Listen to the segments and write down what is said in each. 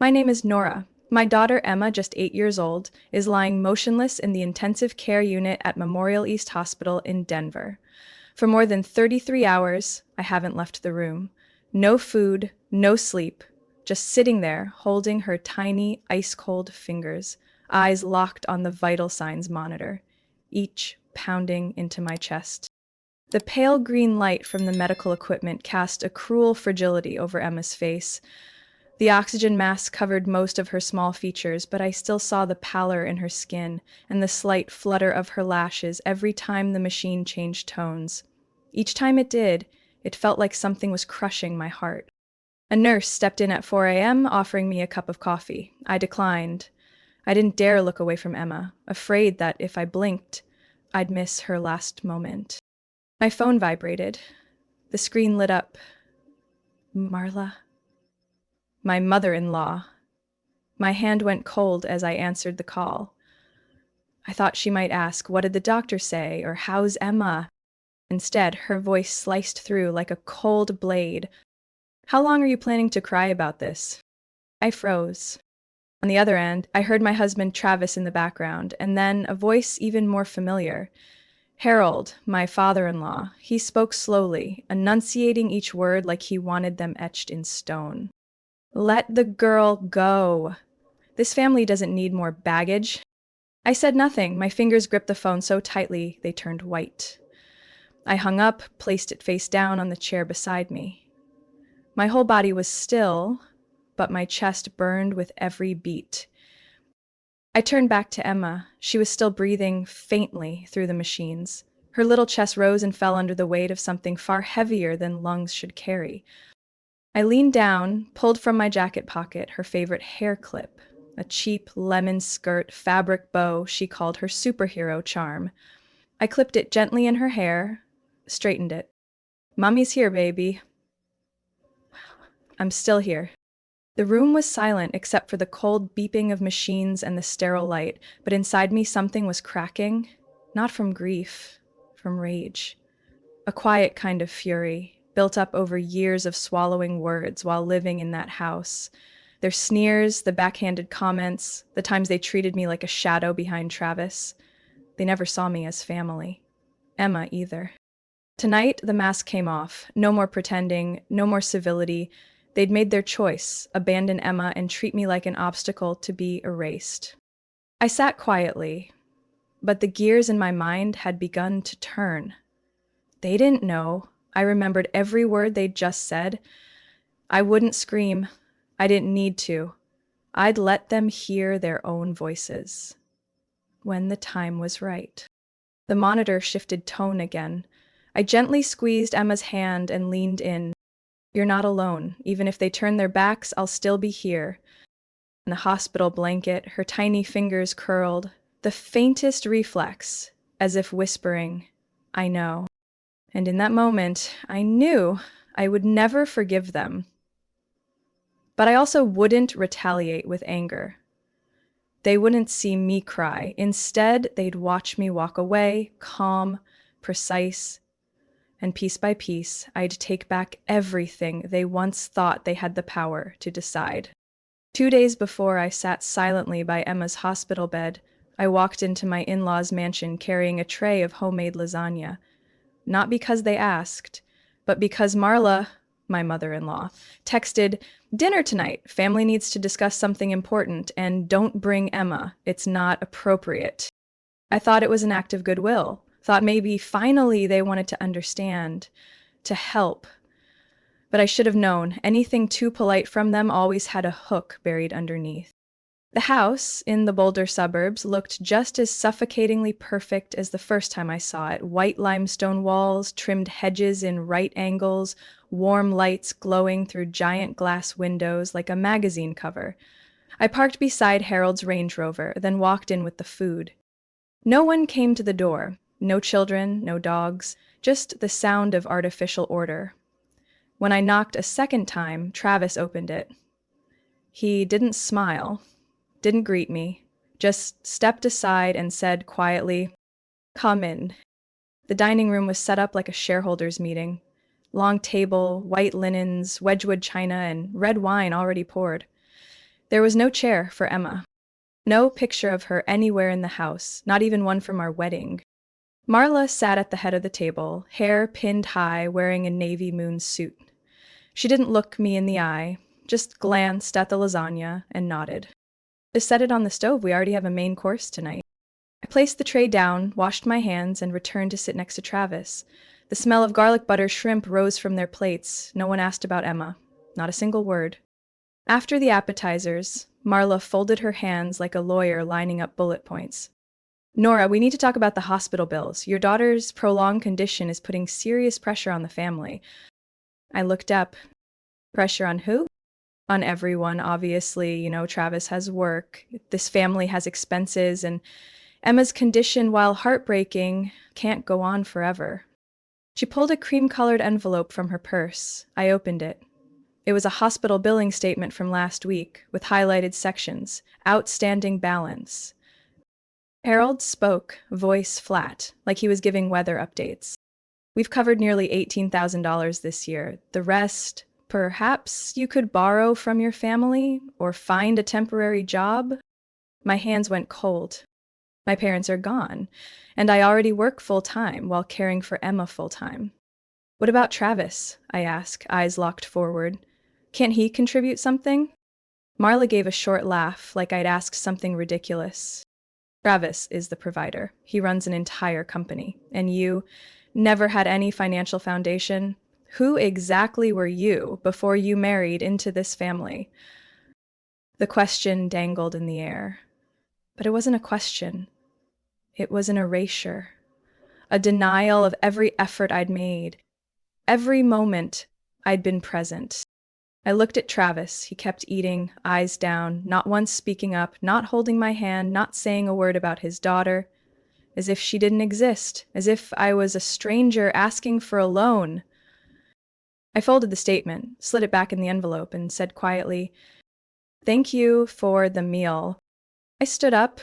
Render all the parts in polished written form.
My name is Nora. My daughter Emma, just 8 years old, is lying motionless in the intensive care unit at Memorial East Hospital in Denver. For more than 33 hours, I haven't left the room. No food, no sleep, just sitting there, holding her tiny, ice-cold fingers, eyes locked on the vital signs monitor, each pounding into my chest. The pale green light from the medical equipment cast a cruel fragility over Emma's face. The oxygen mask covered most of her small features, but I still saw the pallor in her skin and the slight flutter of her lashes every time the machine changed tones. Each time it did, it felt like something was crushing my heart. A nurse stepped in at 4 a.m., offering me a cup of coffee. I declined. I didn't dare look away from Emma, afraid that if I blinked, I'd miss her last moment. My phone vibrated. The screen lit up. Marla? My mother-in-law. My hand went cold as I answered the call. I thought she might ask, "What did the doctor say?" or "How's Emma?" Instead, her voice sliced through like a cold blade. "How long are you planning to cry about this?" I froze. On the other end, I heard my husband Travis in the background, and then a voice even more familiar. Harold, my father-in-law. He spoke slowly, enunciating each word like he wanted them etched in stone. "Let the girl go. This family doesn't need more baggage." I said nothing. My fingers gripped the phone so tightly they turned white. I hung up, placed it face down on the chair beside me. My whole body was still, but my chest burned with every beat. I turned back to Emma. She was still breathing faintly through the machines. Her little chest rose and fell under the weight of something far heavier than lungs should carry. I leaned down, pulled from my jacket pocket her favorite hair clip, a cheap lemon skirt fabric bow she called her superhero charm. I clipped it gently in her hair, straightened it. "Mommy's here, baby." I'm still here. The room was silent except for the cold beeping of machines and the sterile light, but inside me something was cracking, not from grief, from rage. A quiet kind of fury, built up over years of swallowing words while living in that house. Their sneers, the backhanded comments, the times they treated me like a shadow behind Travis. They never saw me as family. Emma either. Tonight, the mask came off. No more pretending, no more civility. They'd made their choice, abandon Emma and treat me like an obstacle to be erased. I sat quietly, but the gears in my mind had begun to turn. They didn't know. I remembered every word they'd just said. I wouldn't scream. I didn't need to. I'd let them hear their own voices. When the time was right. The monitor shifted tone again. I gently squeezed Emma's hand and leaned in. "You're not alone. Even if they turn their backs, I'll still be here." In the hospital blanket, her tiny fingers curled, the faintest reflex, as if whispering, "I know." And in that moment, I knew I would never forgive them. But I also wouldn't retaliate with anger. They wouldn't see me cry. Instead, they'd watch me walk away, calm, precise, and piece by piece, I'd take back everything they once thought they had the power to decide. 2 days before I sat silently by Emma's hospital bed, I walked into my in-laws' mansion carrying a tray of homemade lasagna. Not because they asked, but because Marla, my mother-in-law, texted, "Dinner tonight. Family needs to discuss something important, and don't bring Emma. It's not appropriate." I thought it was an act of goodwill. Thought maybe finally they wanted to understand, to help. But I should have known. Anything too polite from them always had a hook buried underneath. The house, in the Boulder suburbs, looked just as suffocatingly perfect as the first time I saw it. White limestone walls, trimmed hedges in right angles, warm lights glowing through giant glass windows like a magazine cover. I parked beside Harold's Range Rover, then walked in with the food. No one came to the door. No children, no dogs, just the sound of artificial order. When I knocked a second time, Travis opened it. He didn't smile, didn't greet me, just stepped aside and said quietly, "Come in." The dining room was set up like a shareholders' meeting. Long table, white linens, Wedgwood china, and red wine already poured. There was no chair for Emma. No picture of her anywhere in the house, not even one from our wedding. Marla sat at the head of the table, hair pinned high, wearing a navy moon suit. She didn't look me in the eye, just glanced at the lasagna and nodded. Just set it on the stove, we already have a main course tonight. I placed the tray down, washed my hands, and returned to sit next to Travis. The smell of garlic butter shrimp rose from their plates. No one asked about Emma. Not a single word. After the appetizers, Marla folded her hands like a lawyer lining up bullet points. Nora, we need to talk about the hospital bills. Your daughter's prolonged condition is putting serious pressure on the family. I looked up. Pressure on who? On everyone, obviously. Travis has work. This family has expenses, and Emma's condition, while heartbreaking, can't go on forever. She pulled a cream-colored envelope from her purse. I opened it. It was a hospital billing statement from last week, with highlighted sections. Outstanding balance. Harold spoke, voice flat, like he was giving weather updates. We've covered nearly $18,000 this year. The rest, perhaps you could borrow from your family or find a temporary job? My hands went cold. My parents are gone, and I already work full-time while caring for Emma full-time. What about Travis? I asked, eyes locked forward. Can't he contribute something? Marla gave a short laugh, like I'd asked something ridiculous. Travis is the provider. He runs an entire company. And you never had any financial foundation? Who exactly were you before you married into this family? The question dangled in the air. But it wasn't a question. It was an erasure. A denial of every effort I'd made. Every moment I'd been present. I looked at Travis. He kept eating, eyes down, not once speaking up, not holding my hand, not saying a word about his daughter, as if she didn't exist, as if I was a stranger asking for a loan. I folded the statement, slid it back in the envelope, and said quietly, "Thank you for the meal." I stood up.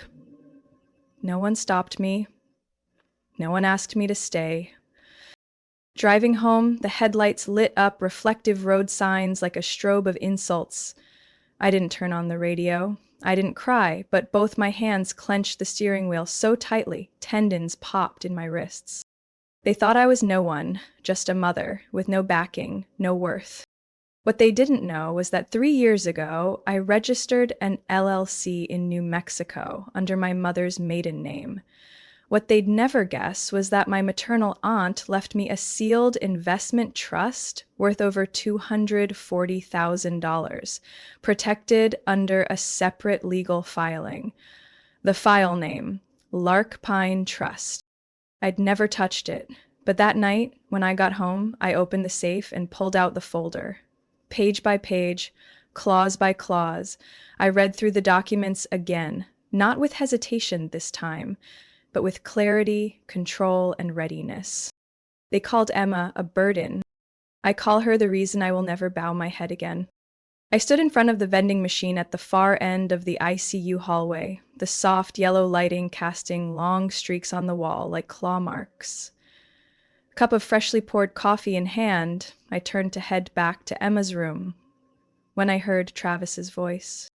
No one stopped me. No one asked me to stay. Driving home, the headlights lit up reflective road signs like a strobe of insults. I didn't turn on the radio. I didn't cry, but both my hands clenched the steering wheel so tightly, tendons popped in my wrists. They thought I was no one, just a mother, with no backing, no worth. What they didn't know was that 3 years ago, I registered an LLC in New Mexico under my mother's maiden name. What they'd never guess was that my maternal aunt left me a sealed investment trust worth over $240,000, protected under a separate legal filing. The file name, Lark Pine Trust. I'd never touched it, but that night, when I got home, I opened the safe and pulled out the folder. Page by page, clause by clause, I read through the documents again, not with hesitation this time, but with clarity, control, and readiness. They called Emma a burden. I call her the reason I will never bow my head again. I stood in front of the vending machine at the far end of the ICU hallway, the soft yellow lighting casting long streaks on the wall like claw marks. A cup of freshly poured coffee in hand, I turned to head back to Emma's room when I heard Travis's voice.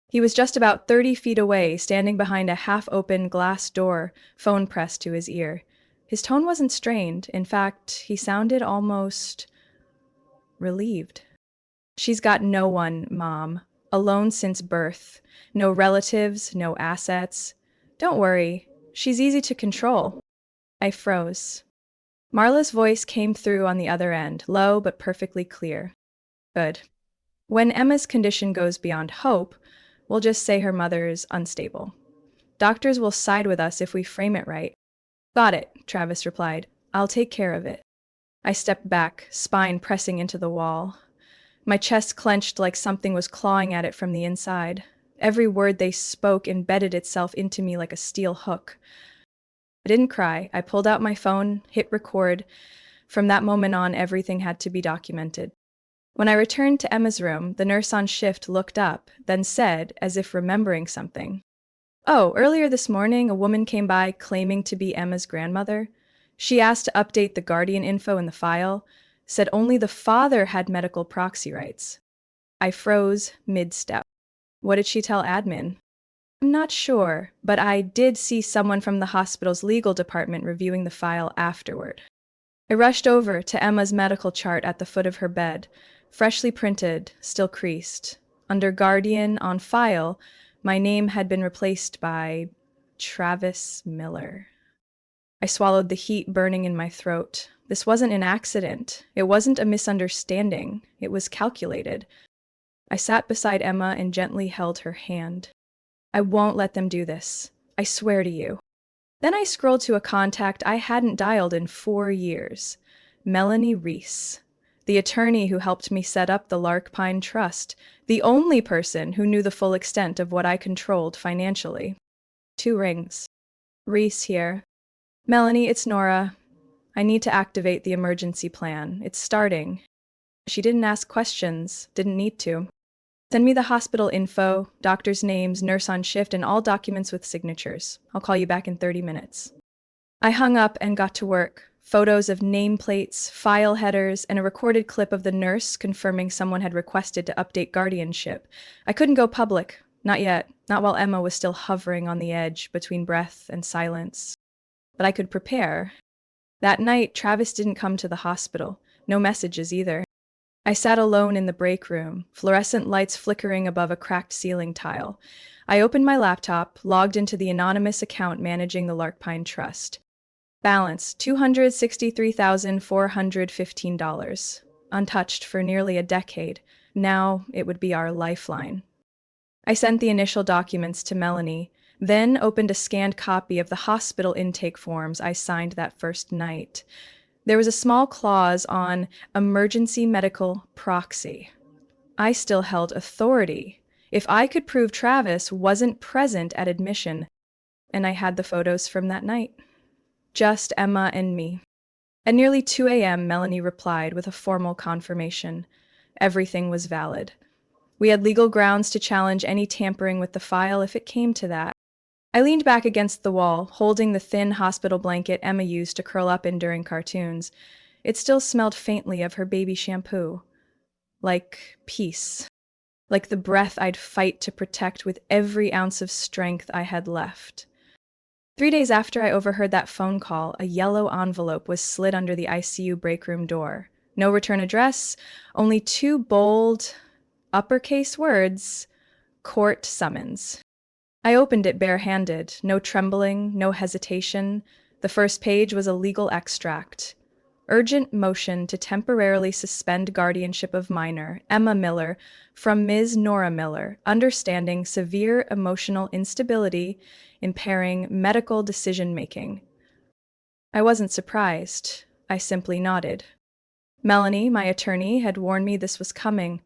He was just about 30 feet away, standing behind a half-open glass door, phone pressed to his ear. His tone wasn't strained. In fact, he sounded almost relieved. "She's got no one, Mom. Alone since birth. No relatives, no assets. Don't worry. She's easy to control." I froze. Marla's voice came through on the other end, low but perfectly clear. "Good. When Emma's condition goes beyond hope, we'll just say her mother's unstable. Doctors will side with us if we frame it right." "Got it," Travis replied. "I'll take care of it." I stepped back, spine pressing into the wall. My chest clenched like something was clawing at it from the inside. Every word they spoke embedded itself into me like a steel hook. I didn't cry. I pulled out my phone, hit record. From that moment on, everything had to be documented. When I returned to Emma's room, the nurse on shift looked up, then said, as if remembering something, "Oh, earlier this morning, a woman came by claiming to be Emma's grandmother. She asked to update the guardian info in the file, said only the father had medical proxy rights." I froze mid-step. What did she tell admin? I'm not sure, but I did see someone from the hospital's legal department reviewing the file afterward. I rushed over to Emma's medical chart at the foot of her bed, freshly printed, still creased. Under Guardian on file, my name had been replaced by Travis Miller. I swallowed the heat burning in my throat. This wasn't an accident. It wasn't a misunderstanding. It was calculated. I sat beside Emma and gently held her hand. I won't let them do this. I swear to you. Then I scrolled to a contact I hadn't dialed in 4 years. Melanie Reese, the attorney who helped me set up the Lark Pine Trust, the only person who knew the full extent of what I controlled financially. 2 rings. Reese here. Melanie, it's Nora. I need to activate the emergency plan. It's starting. She didn't ask questions, didn't need to. Send me the hospital info, doctors' names, nurse on shift, and all documents with signatures. I'll call you back in 30 minutes. I hung up and got to work. Photos of nameplates, file headers, and a recorded clip of the nurse confirming someone had requested to update guardianship. I couldn't go public. Not yet. Not while Emma was still hovering on the edge between breath and silence. But I could prepare. That night, Travis didn't come to the hospital. No messages either. I sat alone in the break room, fluorescent lights flickering above a cracked ceiling tile. I opened my laptop, logged into the anonymous account managing the Lark Pine Trust. Balance, $263,415. Untouched for nearly a decade. Now it would be our lifeline. I sent the initial documents to Melanie, then opened a scanned copy of the hospital intake forms I signed that first night. There was a small clause on emergency medical proxy. I still held authority. If I could prove Travis wasn't present at admission, and I had the photos from that night. Just Emma and me. At nearly 2 a.m., Melanie replied with a formal confirmation. Everything was valid. We had legal grounds to challenge any tampering with the file if it came to that. I leaned back against the wall, holding the thin hospital blanket Emma used to curl up in during cartoons. It still smelled faintly of her baby shampoo. Like peace. Like the breath I'd fight to protect with every ounce of strength I had left. 3 days after I overheard that phone call, a yellow envelope was slid under the ICU break room door. No return address, only 2 bold, uppercase words, court summons. I opened it barehanded, no trembling, no hesitation. The first page was a legal extract. Urgent motion to temporarily suspend guardianship of minor, Emma Miller, from Ms. Nora Miller, understanding severe emotional instability, impairing medical decision-making. I wasn't surprised. I simply nodded. Melanie, my attorney, had warned me this was coming.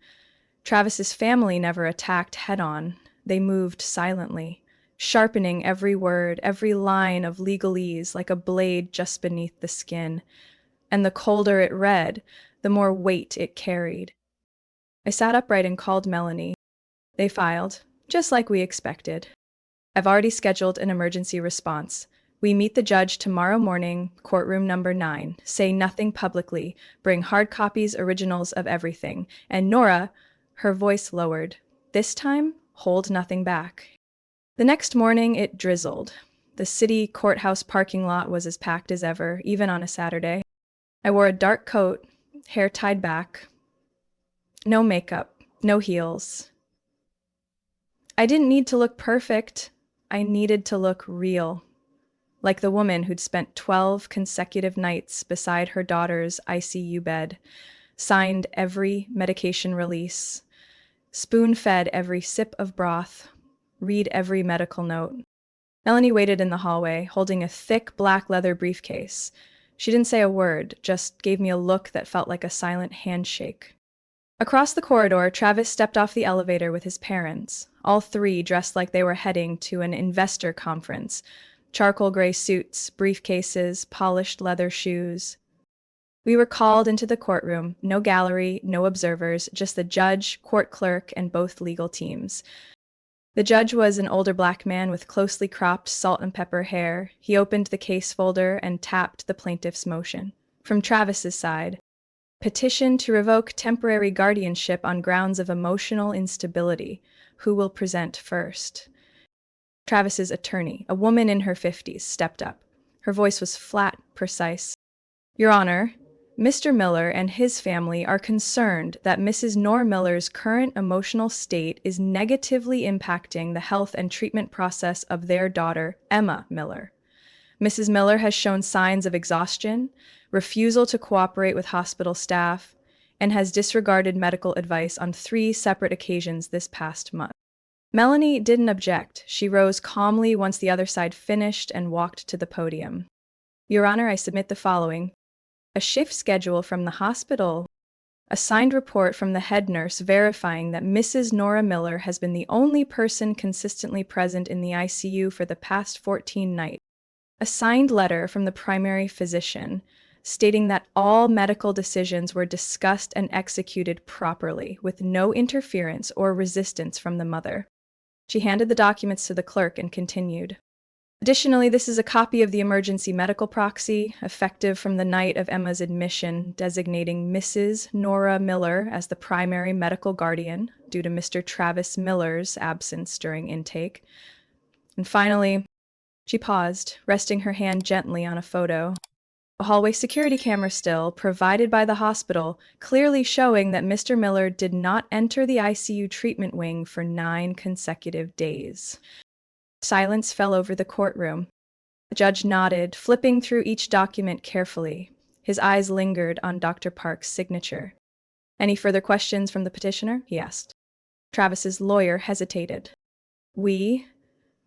Travis's family never attacked head-on. They moved silently, sharpening every word, every line of legalese like a blade just beneath the skin. And the colder it read, the more weight it carried. I sat upright and called Melanie. They filed, just like we expected. I've already scheduled an emergency response. We meet the judge tomorrow morning, courtroom number 9. Say nothing publicly. Bring hard copies, originals of everything. And Nora, her voice lowered. This time, hold nothing back. The next morning, it drizzled. The city courthouse parking lot was as packed as ever, even on a Saturday. I wore a dark coat, hair tied back. No makeup, no heels. I didn't need to look perfect. I needed to look real. Like the woman who'd spent 12 consecutive nights beside her daughter's ICU bed, signed every medication release, spoon-fed every sip of broth, read every medical note. Melanie waited in the hallway, holding a thick black leather briefcase. She didn't say a word, just gave me a look that felt like a silent handshake. Across the corridor, Travis stepped off the elevator with his parents, all 3 dressed like they were heading to an investor conference. Charcoal gray suits, briefcases, polished leather shoes. We were called into the courtroom, no gallery, no observers, just the judge, court clerk, and both legal teams. The judge was an older black man with closely cropped salt and pepper hair. He opened the case folder and tapped the plaintiff's motion. From Travis's side, petition to revoke temporary guardianship on grounds of emotional instability. Who will present first? Travis's attorney, a woman in her 50s, stepped up. Her voice was flat, precise. Your Honor, Mr. Miller and his family are concerned that Mrs. Nora Miller's current emotional state is negatively impacting the health and treatment process of their daughter, Emma Miller. Mrs. Miller has shown signs of exhaustion, refusal to cooperate with hospital staff, and has disregarded medical advice on 3 separate occasions this past month. Melanie didn't object. She rose calmly once the other side finished and walked to the podium. Your Honor, I submit the following. A shift schedule from the hospital, a signed report from the head nurse verifying that Mrs. Nora Miller has been the only person consistently present in the ICU for the past 14 nights, a signed letter from the primary physician stating that all medical decisions were discussed and executed properly with no interference or resistance from the mother. She handed the documents to the clerk and continued. Additionally, this is a copy of the emergency medical proxy, effective from the night of Emma's admission, designating Mrs. Nora Miller as the primary medical guardian due to Mr. Travis Miller's absence during intake. And finally, she paused, resting her hand gently on a photo. A hallway security camera still, provided by the hospital, clearly showing that Mr. Miller did not enter the ICU treatment wing for 9 consecutive days. Silence fell over the courtroom. The judge nodded, flipping through each document carefully. His eyes lingered on Dr. Park's signature. Any further questions from the petitioner? He asked. Travis's lawyer hesitated. We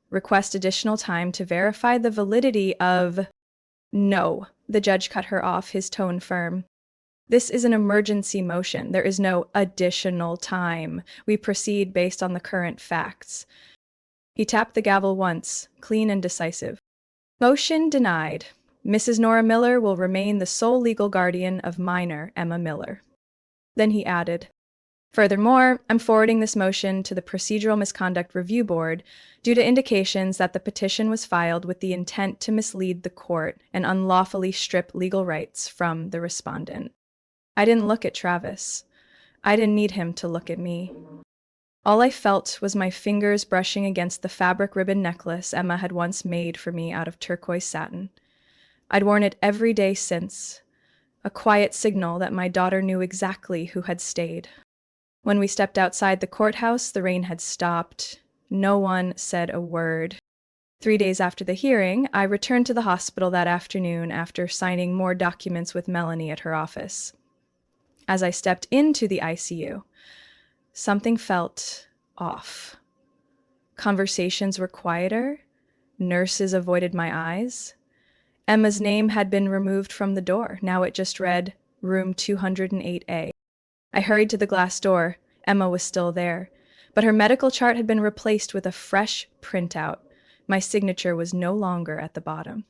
request additional time to verify the validity of... No, the judge cut her off, his tone firm. This is an emergency motion. There is no additional time. We proceed based on the current facts. He tapped the gavel once, clean and decisive. Motion denied. Mrs. Nora Miller will remain the sole legal guardian of minor Emma Miller. Then he added, furthermore, I'm forwarding this motion to the Procedural Misconduct Review Board due to indications that the petition was filed with the intent to mislead the court and unlawfully strip legal rights from the respondent. I didn't look at Travis. I didn't need him to look at me. All I felt was my fingers brushing against the fabric ribbon necklace Emma had once made for me out of turquoise satin. I'd worn it every day since, a quiet signal that my daughter knew exactly who had stayed. When we stepped outside the courthouse, the rain had stopped. No one said a word. 3 days after the hearing, I returned to the hospital that afternoon after signing more documents with Melanie at her office. As I stepped into the ICU, something felt off. Conversations were quieter. Nurses avoided my eyes. Emma's name had been removed from the door. Now it just read, Room 208A. I hurried to the glass door. Emma was still there, but her medical chart had been replaced with a fresh printout. My signature was no longer at the bottom.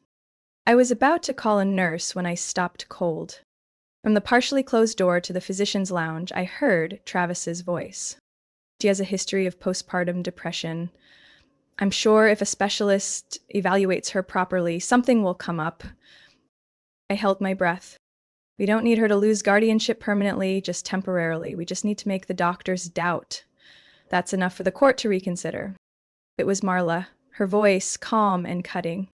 I was about to call a nurse when I stopped cold. From the partially closed door to the physician's lounge, I heard Travis's voice. She has a history of postpartum depression. I'm sure if a specialist evaluates her properly, something will come up. I held my breath. We don't need her to lose guardianship permanently, just temporarily. We just need to make the doctors doubt. That's enough for the court to reconsider. It was Marla, her voice calm and cutting.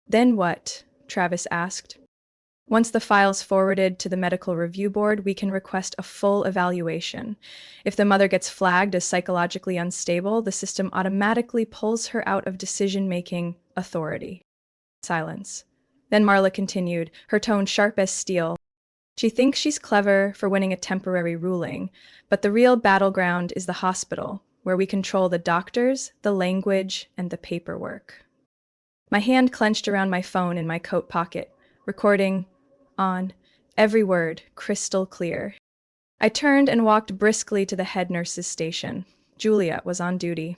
Then what? Travis asked. Once the file's forwarded to the medical review board, we can request a full evaluation. If the mother gets flagged as psychologically unstable, the system automatically pulls her out of decision-making authority. Silence. Then Marla continued, her tone sharp as steel. She thinks she's clever for winning a temporary ruling, but the real battleground is the hospital, where we control the doctors, the language, and the paperwork. My hand clenched around my phone in my coat pocket, recording on, every word crystal clear. I turned and walked briskly to the head nurse's station. Juliet was on duty.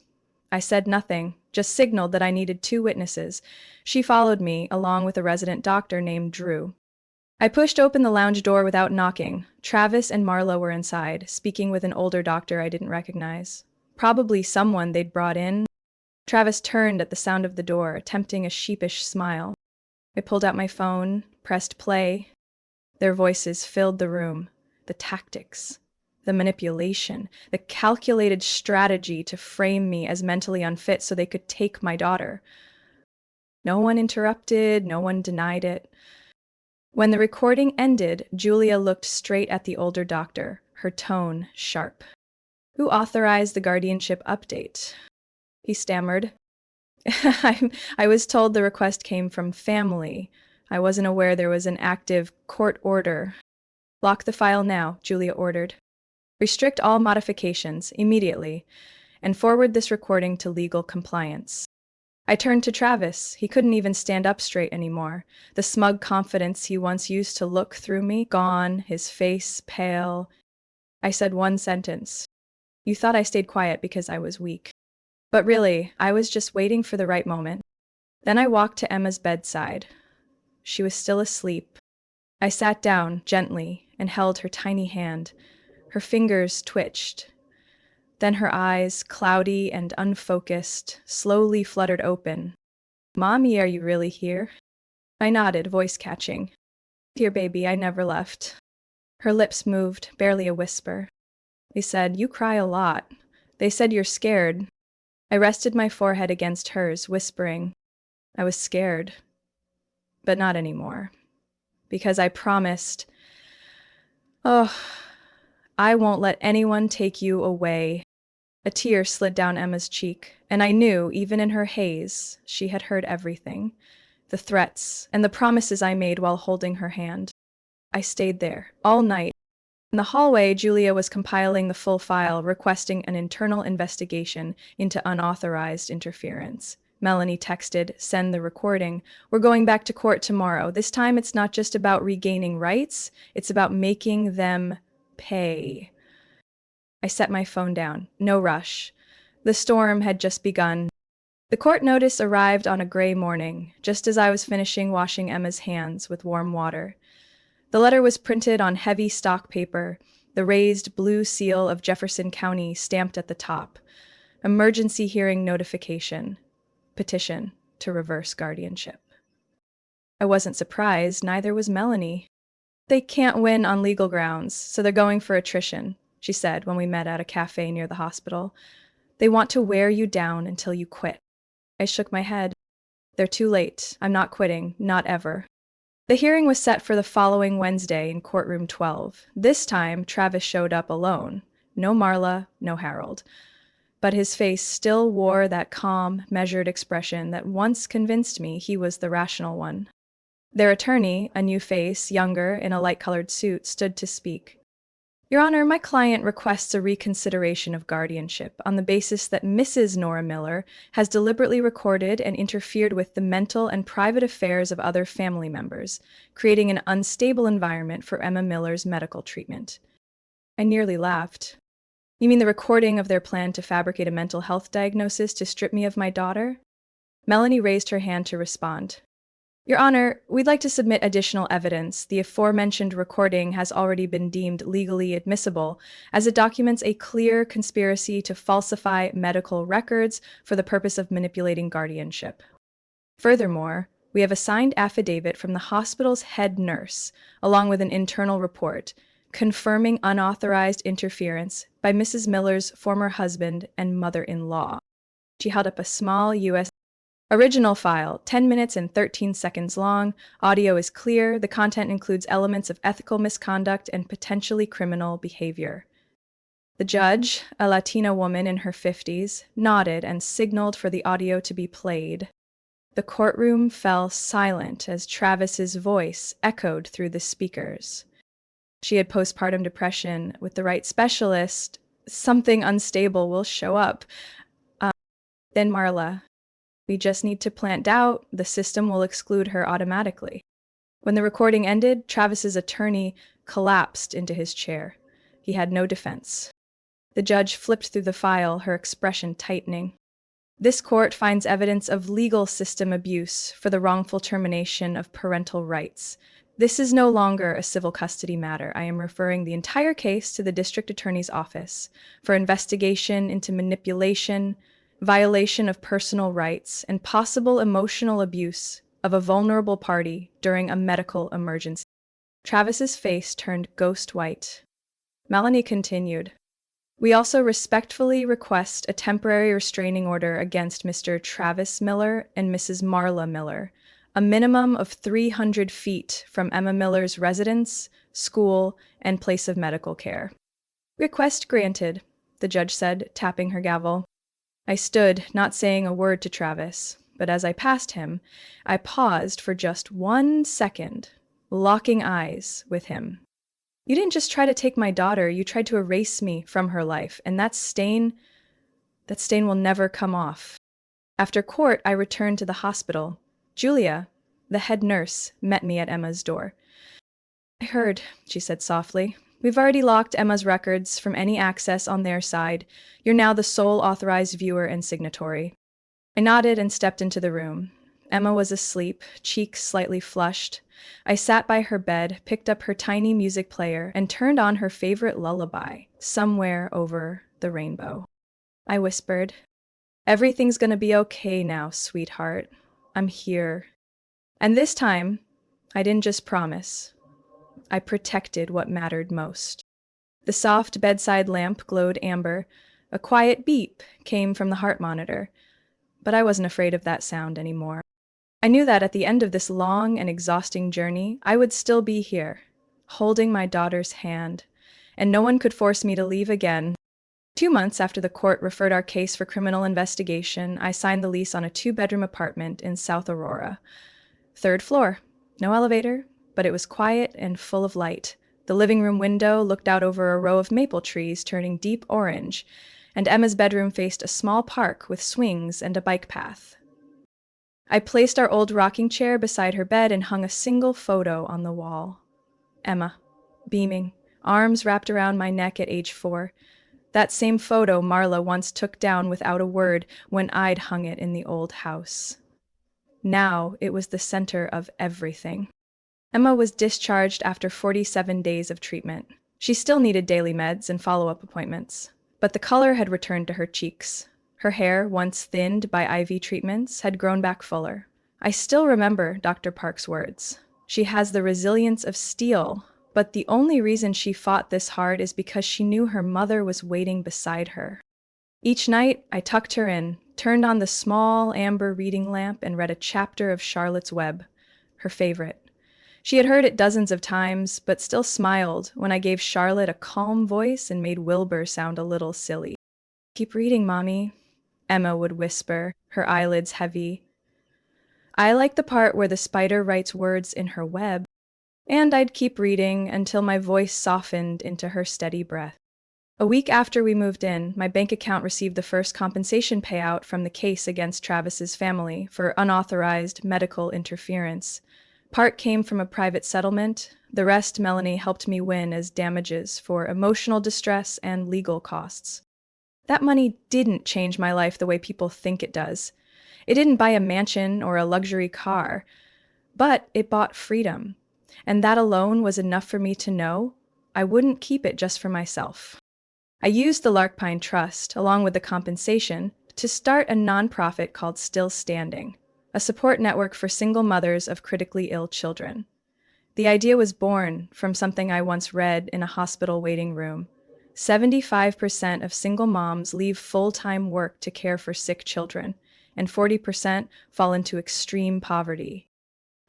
I said nothing, just signaled that I needed 2 witnesses. She followed me, along with a resident doctor named Drew. I pushed open the lounge door without knocking. Travis and Marla were inside, speaking with an older doctor I didn't recognize. Probably someone they'd brought in. Travis turned at the sound of the door, attempting a sheepish smile. I pulled out my phone, pressed play. Their voices filled the room. The tactics. The manipulation, the calculated strategy to frame me as mentally unfit so they could take my daughter. No one interrupted, no one denied it. When the recording ended, Julia looked straight at the older doctor, her tone sharp. "Who authorized the guardianship update?" He stammered. I was told the request came from family. I wasn't aware there was an active court order. "Lock the file now," Julia ordered. "Restrict all modifications immediately, and forward this recording to legal compliance." I turned to Travis. He couldn't even stand up straight anymore. The smug confidence he once used to look through me, gone, his face pale. I said one sentence. "You thought I stayed quiet because I was weak. But really, I was just waiting for the right moment." Then I walked to Emma's bedside. She was still asleep. I sat down gently and held her tiny hand. Her fingers twitched. Then her eyes, cloudy and unfocused, slowly fluttered open. "Mommy, are you really here?" I nodded, voice catching. "Dear baby, I never left." Her lips moved, barely a whisper. They said, "You cry a lot." They said, "You're scared." I rested my forehead against hers, whispering, "I was scared, but not anymore. Because I promised, oh, I won't let anyone take you away." A tear slid down Emma's cheek, and I knew, even in her haze, she had heard everything. The threats, and the promises I made while holding her hand. I stayed there, all night. In the hallway, Julia was compiling the full file, requesting an internal investigation into unauthorized interference. Melanie texted, "Send the recording. We're going back to court tomorrow. This time it's not just about regaining rights, it's about making them pay." I set my phone down. No rush. The storm had just begun. The court notice arrived on a gray morning, just as I was finishing washing Emma's hands with warm water. The letter was printed on heavy stock paper, the raised blue seal of Jefferson County stamped at the top. Emergency hearing notification. Petition to reverse guardianship. I wasn't surprised, neither was Melanie. "They can't win on legal grounds, so they're going for attrition," she said when we met at a cafe near the hospital. "They want to wear you down until you quit." I shook my head. "They're too late. I'm not quitting, not ever." The hearing was set for the following Wednesday in courtroom 12. This time, Travis showed up alone. No Marla, no Harold. But his face still wore that calm, measured expression that once convinced me he was the rational one. Their attorney, a new face, younger, in a light-colored suit, stood to speak. "Your Honor, my client requests a reconsideration of guardianship on the basis that Mrs. Nora Miller has deliberately recorded and interfered with the mental and private affairs of other family members, creating an unstable environment for Emma Miller's medical treatment." I nearly laughed. "You mean the recording of their plan to fabricate a mental health diagnosis to strip me of my daughter?" Melanie raised her hand to respond. "Your Honor, we'd like to submit additional evidence. The aforementioned recording has already been deemed legally admissible, as it documents a clear conspiracy to falsify medical records for the purpose of manipulating guardianship. Furthermore, we have a signed affidavit from the hospital's head nurse, along with an internal report, confirming unauthorized interference by Mrs. Miller's former husband and mother-in-law." She held up a small U.S. original file, 10 minutes and 13 seconds long. Audio is clear. The content includes elements of ethical misconduct and potentially criminal behavior. The judge, a Latina woman in her 50s, nodded and signaled for the audio to be played. The courtroom fell silent as Travis's voice echoed through the speakers. "She had postpartum depression. With the right specialist, something unstable will show up. Then Marla. We just need to plant doubt. The system will exclude her automatically." When the recording ended, Travis's attorney collapsed into his chair. He had no defense. The judge flipped through the file, her expression tightening. "This court finds evidence of legal system abuse for the wrongful termination of parental rights. This is no longer a civil custody matter. I am referring the entire case to the district attorney's office for investigation into manipulation, violation of personal rights, and possible emotional abuse of a vulnerable party during a medical emergency." Travis's face turned ghost white. Melanie continued. We also respectfully request a temporary restraining order against Mr. Travis Miller and Mrs. Marla Miller, a minimum of 300 feet from Emma Miller's residence, school, and place of medical care. Request granted, the judge said, tapping her gavel. I stood, not saying a word to Travis, but as I passed him, I paused for just 1 second, locking eyes with him. You didn't just try to take my daughter, you tried to erase me from her life, and that stain will never come off. After court, I returned to the hospital. Julia, the head nurse, met me at Emma's door. I heard, she said softly. We've already locked Emma's records from any access on their side. You're now the sole authorized viewer and signatory. I nodded and stepped into the room. Emma was asleep, cheeks slightly flushed. I sat by her bed, picked up her tiny music player, and turned on her favorite lullaby, Somewhere Over the Rainbow. I whispered, Everything's gonna be okay now, sweetheart. I'm here. And this time, I didn't just promise. I protected what mattered most. The soft bedside lamp glowed amber. A quiet beep came from the heart monitor. But I wasn't afraid of that sound anymore. I knew that at the end of this long and exhausting journey, I would still be here, holding my daughter's hand, and no one could force me to leave again. 2 months after the court referred our case for criminal investigation, I signed the lease on a 2-bedroom apartment in South Aurora. 3rd floor. No elevator, but it was quiet and full of light. The living room window looked out over a row of maple trees turning deep orange, and Emma's bedroom faced a small park with swings and a bike path. I placed our old rocking chair beside her bed and hung a single photo on the wall. Emma, beaming, arms wrapped around my neck at age 4. That same photo Marla once took down without a word when I'd hung it in the old house. Now it was the center of everything. Emma was discharged after 47 days of treatment. She still needed daily meds and follow-up appointments, but the color had returned to her cheeks. Her hair, once thinned by IV treatments, had grown back fuller. I still remember Dr. Park's words. She has the resilience of steel, but the only reason she fought this hard is because she knew her mother was waiting beside her. Each night, I tucked her in, turned on the small amber reading lamp, and read a chapter of Charlotte's Web, her favorite. She had heard it dozens of times, but still smiled when I gave Charlotte a calm voice and made Wilbur sound a little silly. Keep reading, Mommy, Emma would whisper, her eyelids heavy. I like the part where the spider writes words in her web, and I'd keep reading until my voice softened into her steady breath. A week after we moved in, my bank account received the first compensation payout from the case against Travis's family for unauthorized medical interference. Part came from a private settlement. The rest Melanie helped me win as damages for emotional distress and legal costs. That money didn't change my life the way people think it does. It didn't buy a mansion or a luxury car, but it bought freedom. And that alone was enough for me to know I wouldn't keep it just for myself. I used the Larkpine Trust, along with the compensation, to start a nonprofit called Still Standing, a support network for single mothers of critically ill children. The idea was born from something I once read in a hospital waiting room. 75% of single moms leave full-time work to care for sick children, and 40% fall into extreme poverty.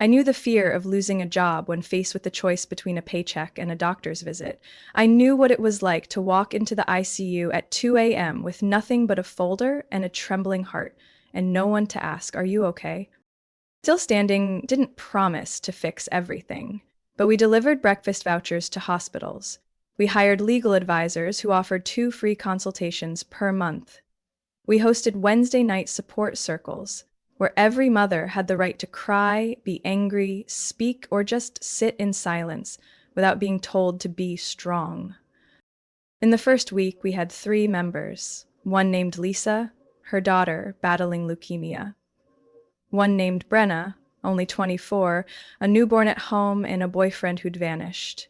I knew the fear of losing a job when faced with the choice between a paycheck and a doctor's visit. I knew what it was like to walk into the ICU at 2 a.m. with nothing but a folder and a trembling heart, and no one to ask, "Are you okay?" Still Standing didn't promise to fix everything, but we delivered breakfast vouchers to hospitals. We hired legal advisors who offered 2 free consultations per month. We hosted Wednesday night support circles, where every mother had the right to cry, be angry, speak, or just sit in silence without being told to be strong. In the first week, we had 3 members, one named Lisa, her daughter battling leukemia. One named Brenna, only 24, a newborn at home and a boyfriend who'd vanished.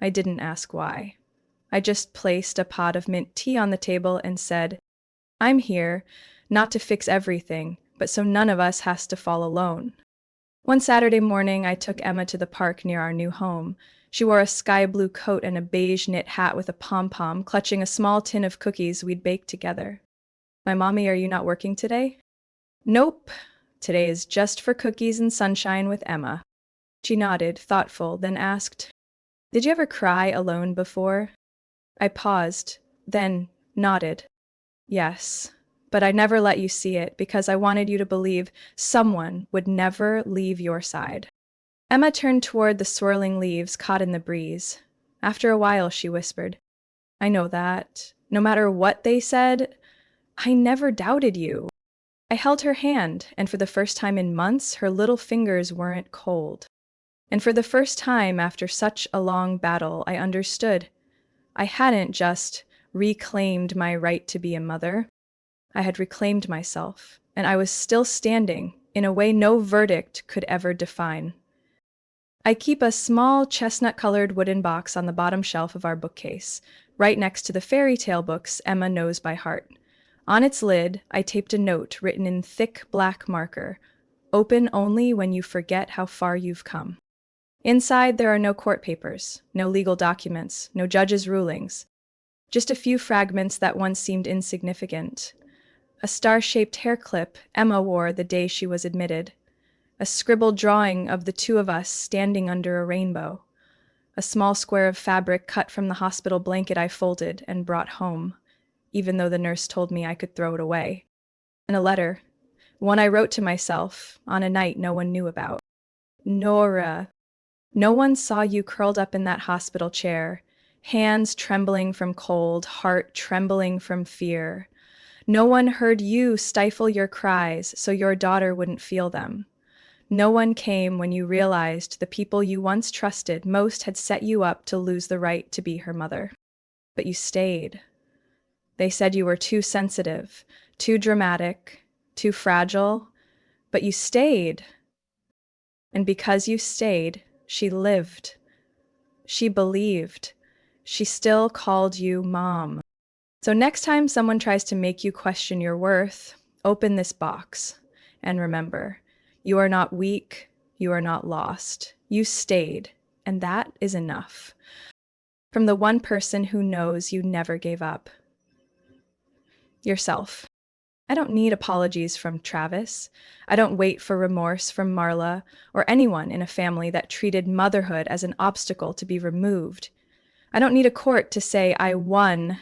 I didn't ask why. I just placed a pot of mint tea on the table and said, I'm here, not to fix everything, but so none of us has to fall alone. One Saturday morning, I took Emma to the park near our new home. She wore a sky blue coat and a beige knit hat with a pom-pom, clutching a small tin of cookies we'd baked together. My mommy, are you not working today? Nope. Today is just for cookies and sunshine with Emma. She nodded, thoughtful, then asked, did you ever cry alone before? I paused, then nodded. Yes, but I never let you see it because I wanted you to believe someone would never leave your side. Emma turned toward the swirling leaves caught in the breeze. After a while, she whispered, I know that. No matter what they said, I never doubted you. I held her hand, and for the first time in months, her little fingers weren't cold. And for the first time after such a long battle, I understood. I hadn't just reclaimed my right to be a mother. I had reclaimed myself, and I was still standing in a way no verdict could ever define. I keep a small chestnut-colored wooden box on the bottom shelf of our bookcase, right next to the fairy tale books Emma knows by heart. On its lid, I taped a note written in thick black marker, open only when you forget how far you've come. Inside, there are no court papers, no legal documents, no judge's rulings, just a few fragments that once seemed insignificant. A star-shaped hair clip Emma wore the day she was admitted, a scribbled drawing of the two of us standing under a rainbow, a small square of fabric cut from the hospital blanket I folded and brought home, even though the nurse told me I could throw it away, and a letter, one I wrote to myself on a night no one knew about. Nora, no one saw you curled up in that hospital chair, hands trembling from cold, heart trembling from fear. No one heard you stifle your cries so your daughter wouldn't feel them. No one came when you realized the people you once trusted most had set you up to lose the right to be her mother. But you stayed. They said you were too sensitive, too dramatic, too fragile, but you stayed. And because you stayed, she lived. She believed. She still called you Mom. So next time someone tries to make you question your worth, open this box and remember, you are not weak, you are not lost. You stayed, and that is enough. From the one person who knows you never gave up. Yourself. I don't need apologies from Travis. I don't wait for remorse from Marla or anyone in a family that treated motherhood as an obstacle to be removed. I don't need a court to say I won,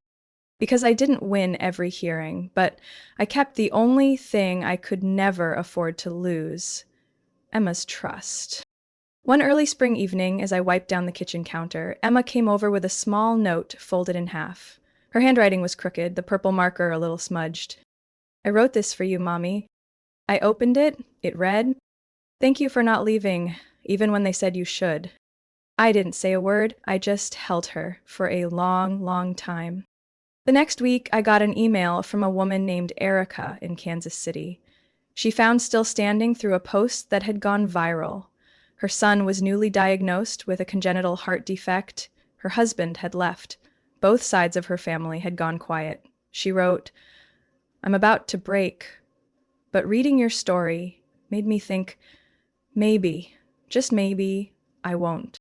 because I didn't win every hearing, but I kept the only thing I could never afford to lose, Emma's trust. One early spring evening, as I wiped down the kitchen counter, Emma came over with a small note folded in half. Her handwriting was crooked, the purple marker a little smudged. I wrote this for you, Mommy. I opened it. It read, thank you for not leaving, even when they said you should. I didn't say a word. I just held her for a long, long time. The next week, I got an email from a woman named Erica in Kansas City. She found still standing through a post that had gone viral. Her son was newly diagnosed with a congenital heart defect. Her husband had left. Both sides of her family had gone quiet. She wrote, I'm about to break, but reading your story made me think, maybe, just maybe, I won't.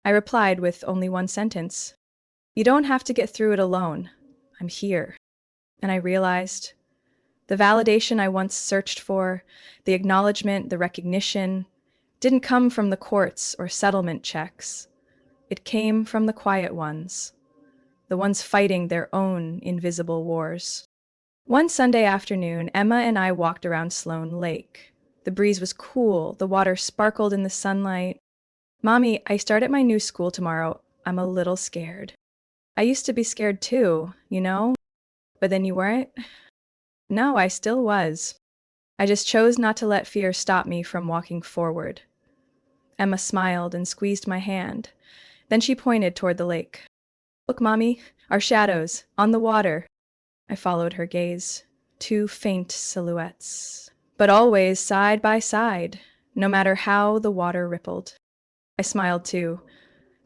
I replied with only one sentence. You don't have to get through it alone. I'm here. And I realized the validation I once searched for, the acknowledgement, the recognition, didn't come from the courts or settlement checks. It came from the quiet ones, the ones fighting their own invisible wars. One Sunday afternoon, Emma and I walked around Sloan Lake. The breeze was cool, the water sparkled in the sunlight. Mommy, I start at my new school tomorrow. I'm a little scared. I used to be scared too, you know? But then you weren't? No, I still was. I just chose not to let fear stop me from walking forward. Emma smiled and squeezed my hand. Then she pointed toward the lake. Look, Mommy, our shadows, on the water. I followed her gaze. Two faint silhouettes, but always side by side, no matter how the water rippled. I smiled too,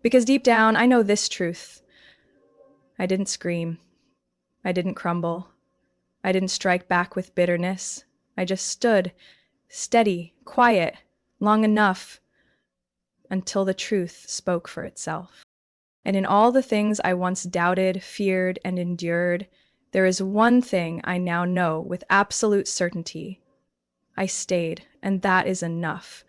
because deep down I know this truth. I didn't scream. I didn't crumble. I didn't strike back with bitterness. I just stood, steady, quiet, long enough. until the truth spoke for itself. And in all the things I once doubted, feared, and endured, there is one thing I now know with absolute certainty. I stayed, and that is enough.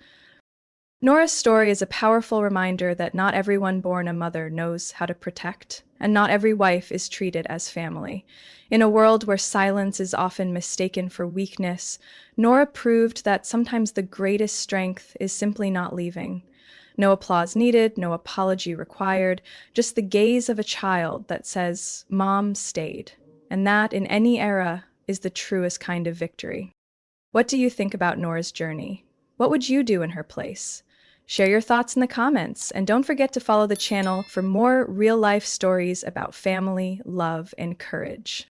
Nora's story is a powerful reminder that not everyone born a mother knows how to protect, and not every wife is treated as family. In a world where silence is often mistaken for weakness, Nora proved that sometimes the greatest strength is simply not leaving. No applause needed, no apology required, just the gaze of a child that says, "Mom stayed." And that, in any era, is the truest kind of victory. What do you think about Nora's journey? What would you do in her place? Share your thoughts in the comments, and don't forget to follow the channel for more real-life stories about family, love, and courage.